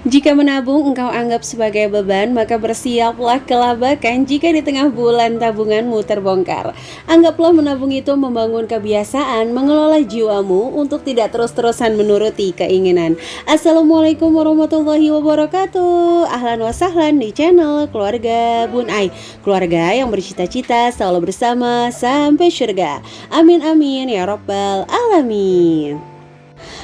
Jika menabung engkau anggap sebagai beban, maka bersiaplah kelabakan jika di tengah bulan tabunganmu terbongkar. Anggaplah menabung itu membangun kebiasaan mengelola jiwamu untuk tidak terus-terusan menuruti keinginan. Assalamualaikum warahmatullahi wabarakatuh. Ahlan wa sahlan di channel Keluarga Bun Ai. Keluarga yang bercita-cita selalu bersama sampai surga. Amin amin ya rabbal alamin.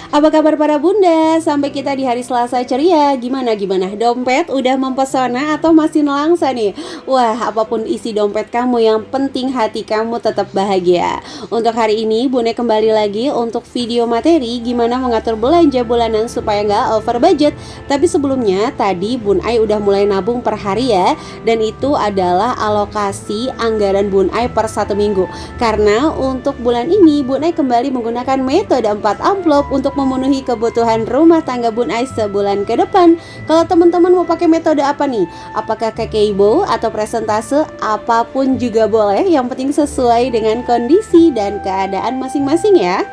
Apa kabar para bunda? Sampai kita di hari Selasa ceria. Gimana? Dompet udah mempesona atau masih nelangsa nih? Wah, apapun isi dompet kamu, yang penting hati kamu tetap bahagia. Untuk hari ini Bunda kembali lagi untuk video materi gimana mengatur belanja bulanan supaya nggak over budget. Tapi sebelumnya tadi Bun Ai udah mulai nabung per hari ya. Dan itu adalah alokasi anggaran Bun Ai per 1 minggu. Karena untuk bulan ini Bun Ai kembali menggunakan metode 4 amplop untuk memenuhi kebutuhan rumah tangga Bun Ai sebulan ke depan. Kalau teman-teman mau pakai metode apa nih? Apakah kekeibo atau presentase? Apapun juga boleh, yang penting sesuai dengan kondisi dan keadaan masing-masing ya.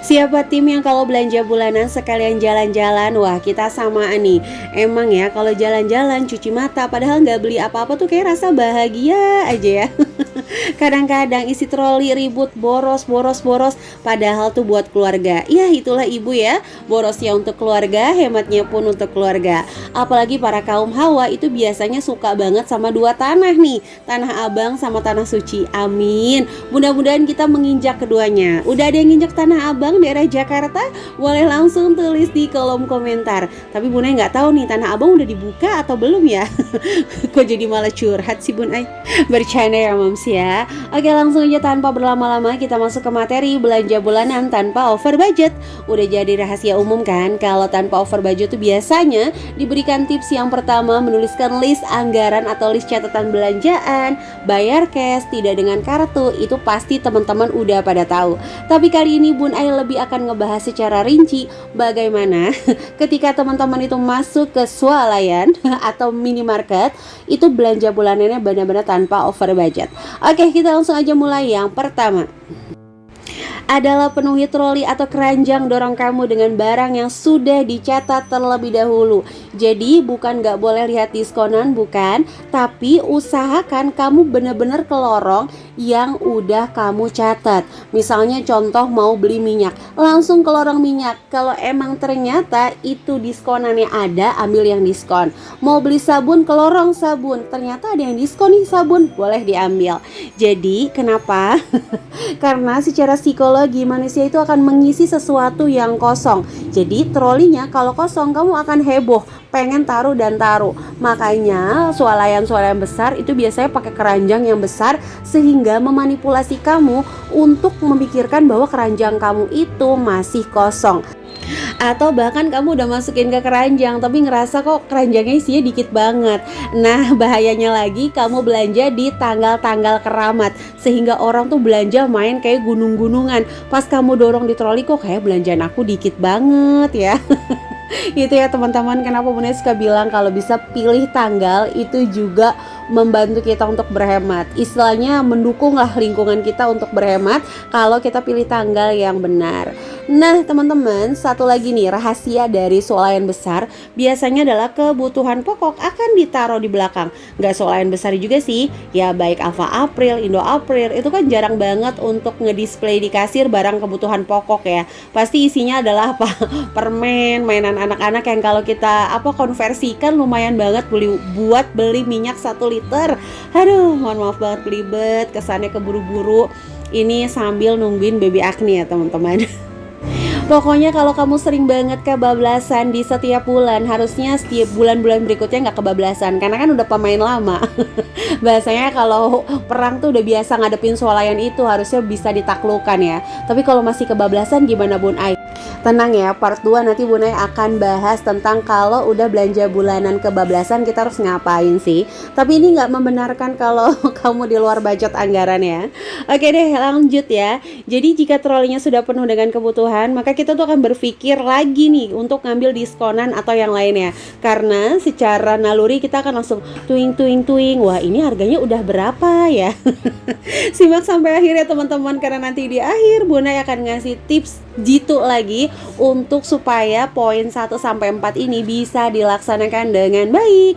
Siapa tim yang kalau belanja bulanan sekalian jalan-jalan? Wah, kita samaan nih. Emang ya kalau jalan-jalan cuci mata padahal nggak beli apa-apa tuh kayak rasa bahagia aja ya. Kadang-kadang isi troli ribut, boros, padahal tuh buat keluarga. Ya itulah ibu ya, borosnya untuk keluarga, hematnya pun untuk keluarga. Apalagi para kaum hawa itu biasanya suka banget sama 2 tanah nih, Tanah Abang sama Tanah Suci. Amin. Mudah-mudahan kita menginjak keduanya. Udah ada yang nginjak Tanah Abang daerah Jakarta? Boleh langsung tulis di kolom komentar. Tapi Bunda nggak tahu nih Tanah Abang udah dibuka atau belum ya. Kok jadi malah curhat sih Bun Ai. Bercanda ya Mams ya. Oke, langsung aja tanpa berlama-lama kita masuk ke materi belanja bulanan tanpa over budget. Udah jadi rahasia umum kan kalau tanpa over budget tuh biasanya diberikan tips yang pertama, menuliskan list anggaran atau list catatan belanjaan, bayar cash, tidak dengan kartu. Itu pasti teman-teman udah pada tahu. Tapi kali ini Bun Ai lebih akan ngebahas secara rinci bagaimana ketika teman-teman itu masuk ke swalayan atau minimarket, itu belanja bulanannya benar-benar tanpa over budget. Oke, kita langsung aja mulai. Yang pertama adalah penuhi troli atau keranjang dorong kamu dengan barang yang sudah dicatat terlebih dahulu. Jadi bukan gak boleh lihat diskonan, bukan, tapi usahakan kamu benar-benar ke lorong yang udah kamu catat. Misalnya contoh mau beli minyak, langsung ke lorong minyak. Kalau emang ternyata itu diskonannya ada, ambil yang diskon. Mau beli sabun, ke lorong sabun, ternyata ada yang diskon nih sabun, boleh diambil. Jadi kenapa? Karena secara psikologi manusia itu akan mengisi sesuatu yang kosong. Jadi trolinya kalau kosong kamu akan heboh, pengen taruh dan taruh. Makanya swalayan besar itu biasanya pakai keranjang yang besar sehingga memanipulasi kamu untuk memikirkan bahwa keranjang kamu itu masih kosong. Atau bahkan kamu udah masukin ke keranjang tapi ngerasa kok keranjangnya isinya dikit banget. Nah, bahayanya lagi kamu belanja di tanggal-tanggal keramat sehingga orang tuh belanja main kayak gunung-gunungan. Pas kamu dorong di troli kok kayak belanjaan aku dikit banget ya. Itu ya teman-teman, kenapa Bunda suka bilang kalau bisa pilih tanggal itu juga membantu kita untuk berhemat. Istilahnya mendukunglah lingkungan kita untuk berhemat kalau kita pilih tanggal yang benar. Nah teman-teman, satu lagi nih rahasia dari swalayan besar biasanya adalah kebutuhan pokok akan ditaruh di belakang. Nggak swalayan besar juga sih, ya baik Alfa April, Indo April, itu kan jarang banget untuk ngedisplay di kasir barang kebutuhan pokok ya. Pasti isinya adalah apa? Permen, mainan anak-anak yang kalau kita konversikan lumayan banget buat beli minyak 1 liter. Aduh, mohon maaf banget belibet, kesannya keburu-buru. Ini sambil nungguin baby Agni ya teman-teman. Pokoknya kalau kamu sering banget kebablasan di setiap bulan, harusnya setiap bulan-bulan berikutnya nggak kebablasan, karena kan udah pemain lama. Bahasanya kalau perang tuh udah biasa ngadepin swalayan itu, harusnya bisa ditaklukkan ya. Tapi kalau masih kebablasan gimana Bun Ai? Tenang ya, part 2 nanti Bun Ai akan bahas tentang kalau udah belanja bulanan kebablasan kita harus ngapain sih. Tapi ini nggak membenarkan kalau kamu di luar budget anggaran ya. Oke deh, lanjut ya. Jadi jika trolinya sudah penuh dengan kebutuhan, maka kita tuh akan berpikir lagi nih untuk ngambil diskonan atau yang lainnya. Karena secara naluri kita akan langsung tuing. Wah, ini harganya udah berapa ya? Simak sampai akhir ya teman-teman, karena nanti di akhir Bunda akan ngasih tips jitu lagi untuk supaya poin 1 sampai 4 ini bisa dilaksanakan dengan baik.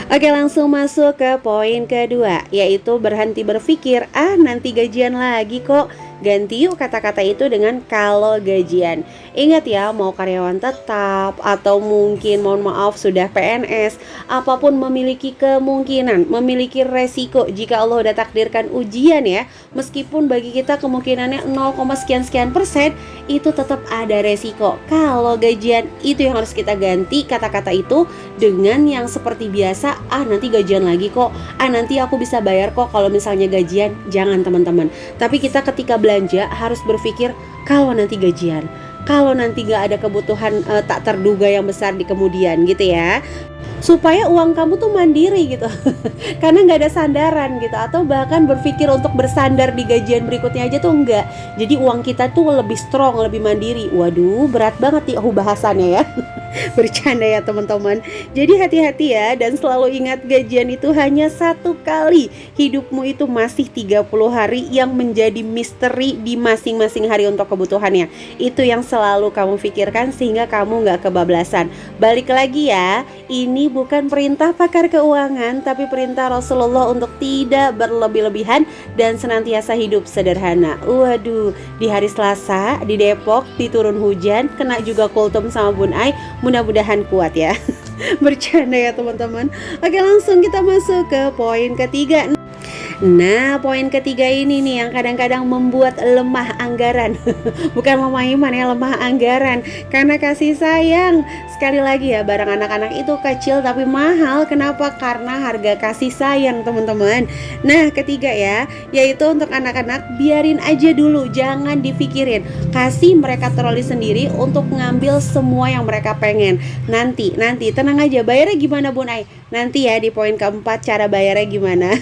Oke, langsung masuk ke poin kedua, yaitu berhenti berpikir, nanti gajian lagi kok. Ganti yuk kata-kata itu dengan kalau gajian. Ingat ya, mau karyawan tetap atau mungkin mohon maaf sudah PNS, apapun memiliki kemungkinan, memiliki resiko jika Allah udah takdirkan ujian ya. Meskipun bagi kita kemungkinannya 0, sekian persen, itu tetap ada resiko. Kalau gajian itu yang harus kita ganti kata-kata itu dengan yang seperti biasa, nanti gajian lagi kok, nanti aku bisa bayar kok kalau misalnya gajian. Jangan teman-teman. Tapi kita ketika belanja harus berpikir kalau nanti gajian, kalau nanti gak ada kebutuhan tak terduga yang besar di kemudian gitu ya, supaya uang kamu tuh mandiri gitu karena nggak ada sandaran gitu, atau bahkan berpikir untuk bersandar di gajian berikutnya aja tuh enggak. Jadi uang kita tuh lebih strong, lebih mandiri. Waduh, berat banget ya bahasannya ya. Bercanda ya teman-teman. Jadi hati-hati ya, dan selalu ingat gajian itu hanya 1 kali. Hidupmu itu masih 30 hari yang menjadi misteri di masing-masing hari untuk kebutuhannya. Itu yang selalu kamu pikirkan sehingga kamu nggak kebablasan. Balik lagi ya, ini bukan perintah pakar keuangan, tapi perintah Rasulullah untuk tidak berlebih-lebihan dan senantiasa hidup sederhana. Waduh, di hari Selasa di Depok diturun hujan, kena juga kultum sama Bun Ai. Mudah-mudahan kuat ya. Bercanda ya teman-teman. Oke, langsung kita masuk ke poin ketiga. Nah, poin ketiga ini nih yang kadang-kadang membuat lemah anggaran. Bukan lemah iman ya, lemah anggaran. Karena kasih sayang. Sekali lagi ya, barang anak-anak itu kecil tapi mahal. Kenapa? Karena harga kasih sayang teman-teman. Nah, ketiga ya, yaitu untuk anak-anak biarin aja dulu, jangan dipikirin. Kasih mereka troli sendiri untuk ngambil semua yang mereka pengen. Nanti tenang aja, bayarnya gimana Bun Ai? Nanti ya di poin keempat cara bayarnya gimana.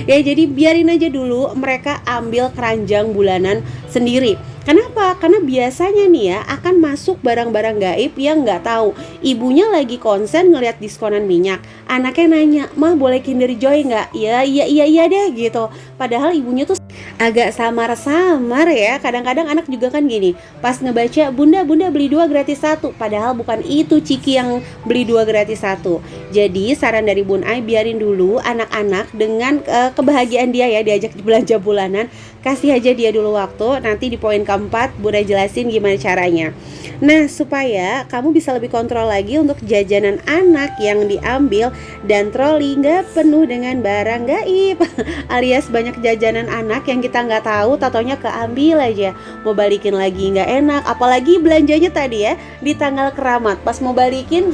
Ya, jadi biarin aja dulu mereka ambil keranjang bulanan sendiri. Kenapa? Karena biasanya nih ya akan masuk barang-barang gaib yang nggak tahu. Ibunya lagi konsen ngelihat diskonan minyak, anaknya nanya, "Mah boleh Kinder Joy nggak?" Iya deh gitu. Padahal ibunya tuh agak samar-samar ya. Kadang-kadang anak juga kan gini, pas ngebaca bunda beli 2 gratis 1, padahal bukan itu Ciki yang beli 2 gratis 1. Jadi saran dari Bun Ai, biarin dulu anak-anak dengan kebahagiaan dia ya diajak belanja bulanan. Kasih aja dia dulu waktu. Nanti di poin keempat Bun Ai jelasin gimana caranya. Nah, supaya kamu bisa lebih kontrol lagi untuk jajanan anak yang diambil dan troli nggak penuh dengan barang gaib. Alias banyak jajanan anak yang kita nggak tahu, tatonya keambil aja. Mau balikin lagi nggak enak. Apalagi belanjanya tadi ya di tanggal keramat. Pas mau balikin,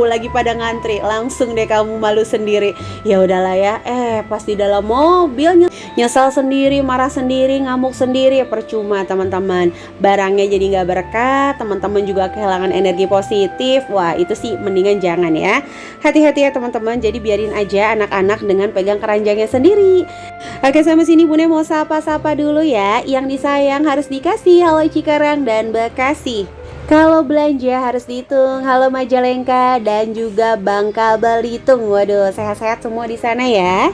lagi pada ngantri. Langsung deh kamu malu sendiri. Ya udahlah ya. Pas di dalam mobil nyesal sendiri, marah sendiri, ngamuk sendiri. Percuma teman-teman. Barangnya jadi nggak berkah. Teman-teman juga kehilangan energi positif. Wah, itu sih mendingan jangan ya. Hati-hati ya teman-teman. Jadi biarin aja anak-anak dengan pegang keranjangnya sendiri. Oke, sampai sini Bunda mau sapa-sapa dulu ya. Yang disayang harus dikasih. Halo Cikarang dan Bekasi. Kalau belanja harus dihitung. Halo Majalengka dan juga Bangka Belitung. Waduh, sehat-sehat semua di sana ya.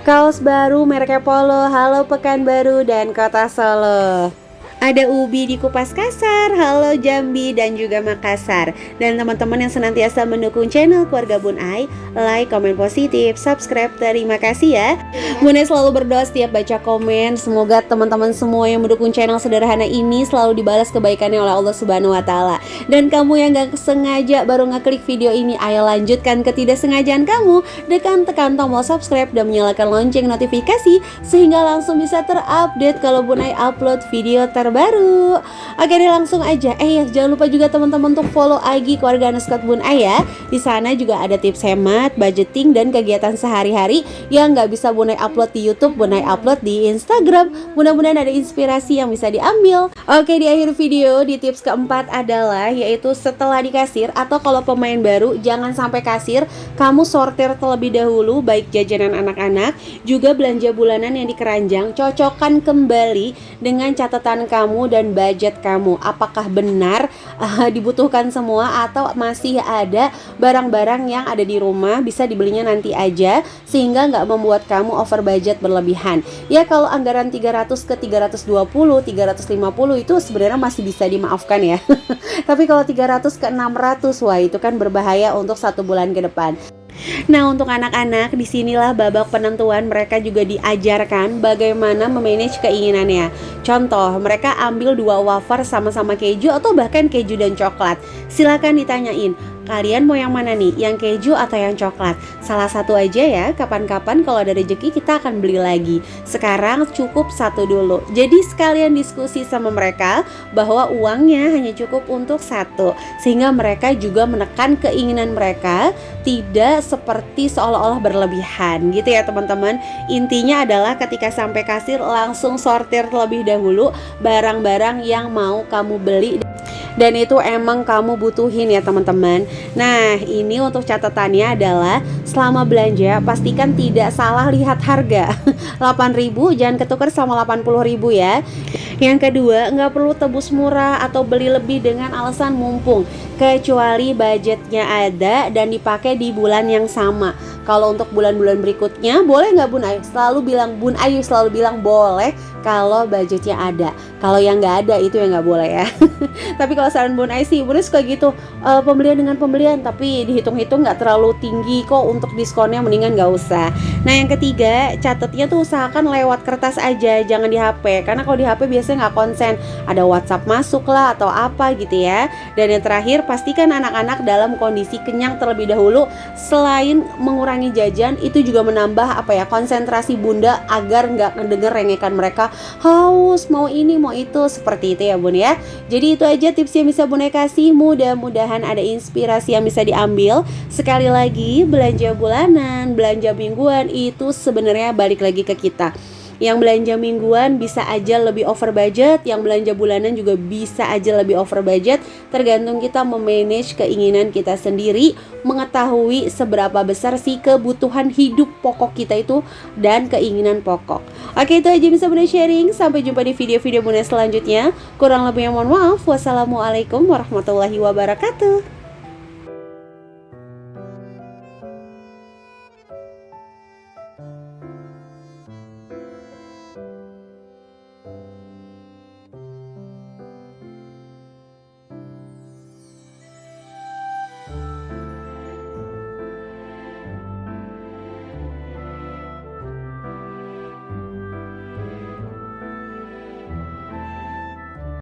Kaos baru mereknya Polo. Halo Pekanbaru dan Kota Solo. Ada Ubi di Kupas Kasar, halo Jambi dan juga Makassar. Dan teman-teman yang senantiasa mendukung channel Keluarga Bun Ai, like, komen positif, subscribe, terima kasih ya. Bun Ai selalu berdoa setiap baca komen, semoga teman-teman semua yang mendukung channel sederhana ini selalu dibalas kebaikannya oleh Allah Subhanahu wa Ta'ala. Dan kamu yang gak sengaja baru ngeklik video ini, ayo lanjutkan ketidaksengajaan kamu dengan tekan tombol subscribe dan menyalakan lonceng notifikasi sehingga langsung bisa terupdate kalau Bun Ai upload video terbaru. Oke deh, langsung aja. Jangan lupa juga teman-teman untuk follow IG Keluarga Underscore Bun Ai ya. Di sana juga ada tips hemat, budgeting dan kegiatan sehari-hari yang nggak bisa Bun Ai upload di YouTube, Bun Ai upload di Instagram. Mudah-mudahan ada inspirasi yang bisa diambil. Oke, di akhir video di tips keempat adalah yaitu setelah di kasir atau kalau pemain baru jangan sampai kasir, kamu sortir terlebih dahulu baik jajanan anak-anak juga belanja bulanan yang di keranjang, cocokkan kembali dengan catatan kamu dan budget kamu. Apakah benar dibutuhkan semua atau masih ada barang-barang yang ada di rumah bisa dibelinya nanti aja sehingga nggak membuat kamu over budget berlebihan. Ya kalau anggaran 300 ke 320, 350 itu sebenarnya masih bisa dimaafkan ya. Tapi kalau 300 ke 600, wah itu kan berbahaya untuk 1 bulan ke depan. Nah, untuk anak-anak disinilah babak penentuan mereka juga diajarkan bagaimana memanage keinginannya. Contoh, mereka ambil 2 wafer sama-sama keju atau bahkan keju dan coklat. Silakan ditanyain, kalian mau yang mana nih? Yang keju atau yang coklat? Salah satu aja ya, kapan-kapan kalau ada rezeki kita akan beli lagi. Sekarang cukup 1 dulu. Jadi sekalian diskusi sama mereka bahwa uangnya hanya cukup untuk 1. Sehingga mereka juga menekan keinginan mereka tidak seperti seolah-olah berlebihan gitu ya teman-teman. Intinya adalah ketika sampai kasir langsung sortir terlebih dahulu barang-barang yang mau kamu beli dan itu emang kamu butuhin ya teman-teman. Nah, ini untuk catatannya adalah selama belanja pastikan tidak salah lihat harga. 8.000 jangan ketukar sama 80.000 ya. Yang kedua, nggak perlu tebus murah atau beli lebih dengan alasan mumpung, kecuali budgetnya ada dan dipakai di bulan yang sama. Kalau untuk bulan-bulan berikutnya, boleh nggak Bun Ayu? Bun Ayu selalu bilang boleh kalau budgetnya ada. Kalau yang nggak ada itu yang nggak boleh ya. Tapi kalau saran Bun Ayu sih, Bun Ayu suka gitu, pembelian dengan pembelian, tapi dihitung-hitung nggak terlalu tinggi kok untuk diskonnya, mendingan nggak usah. Nah yang ketiga, catatnya tuh usahakan lewat kertas aja, jangan di HP. Karena kalau di HP biasanya nggak konsen, ada WhatsApp masuk lah atau apa gitu ya. Dan yang terakhir, pastikan anak-anak dalam kondisi kenyang terlebih dahulu. Selain mengurangi jajan, itu juga menambah konsentrasi bunda agar nggak ngedenger rengekan mereka haus mau ini mau itu, seperti itu ya bun ya. Jadi itu aja tips yang bisa bunda kasih, mudah-mudahan ada inspirasi yang bisa diambil. Sekali lagi, belanja bulanan, belanja mingguan itu sebenarnya balik lagi ke kita. Yang belanja mingguan bisa aja lebih over budget, yang belanja bulanan juga bisa aja lebih over budget. Tergantung kita memanage keinginan kita sendiri, mengetahui seberapa besar sih kebutuhan hidup pokok kita itu dan keinginan pokok. Oke, itu aja bisa Bunda sharing. Sampai jumpa di video-video Bunda selanjutnya. Kurang lebihnya mohon maaf. Wassalamualaikum warahmatullahi wabarakatuh.